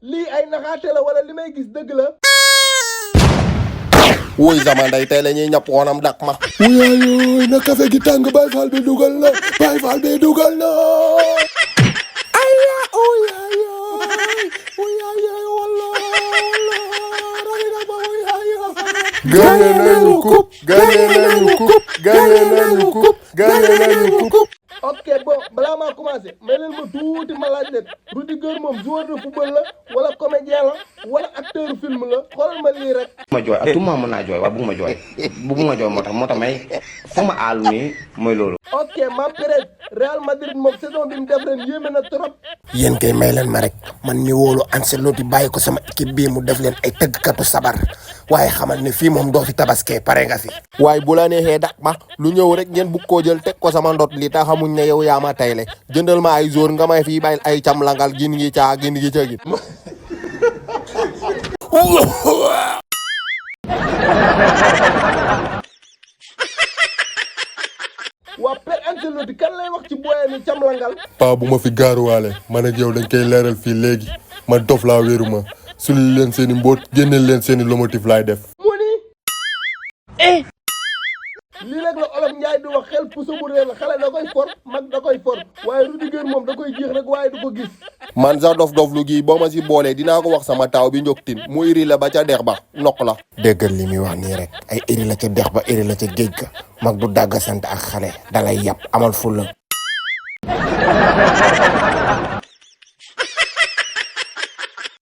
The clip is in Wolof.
lii ay naxaate la wala li may gis dëgg la. wuy sama ndey tey la ñuy ñàpp woonam dak ma. wuyaayooy na café gi tàng Baye Fall bi dugal na Baye Fall bi dugal na. aya wuyaayooy wuyaayooy walla rami na ma wuyaayooy. gagné nañu coupe gagné nañu coupe gagné nañu coupe gagné nañu coupe. ok bon balaa maa commencé may leen ma tuuti ma laaj leen Rudiger moom joueur de football la wala comédien la wala acteur film la xoolal ma lii rek. ma jooy ak tout mën naa jooy waaye bëgguma jooy moo tax may fu ma aalu nii mooy loolu. ok Mame Pérez Real Madrid moom saison bi mu def ren yéeme na trop. yéen kay may leen ma rek man mi wóolu Ancelotti bàyyi ko sama équipe bii mu def leen ay tëggkatu sabar waaye xamal ne fii moom doo fi tabaskee pare nga fi. waaye bu la neexee dak ma lu ñëw rek ngeen bugg koo jël teg ko sama ndot li tax xamuñ ne yow yaa ma tayle jëndal ma ay jour nga may fii bàyyil ay cam langal gin gi caa gin gi ca gin. waa Père Ancelotti kan lay wax ci booyee ni cam langal. paa bu ma fi gaaruwaale man ak yow dañ koy leeral fii léegi man dof laa wéeru ma sulli leen seen i mbóot génneel leen seen i lomotif laay def. mu ni lii nag la olof Njaay di wax xel puso bu réer la xale da koy for mag da koy for waaye Rudiger moom da koy jeex rek waaye du ko gis. man sax dof lu gi boo ma si boolee dinaa ko wax sama taaw bi njoktin mu iri la ba ca dex ba nokk la. déggal li muy wax nii rek ay iri la ca dex ba iri la ca géej ga mag du dàgg sant ak xale dalay yàpp amal fulla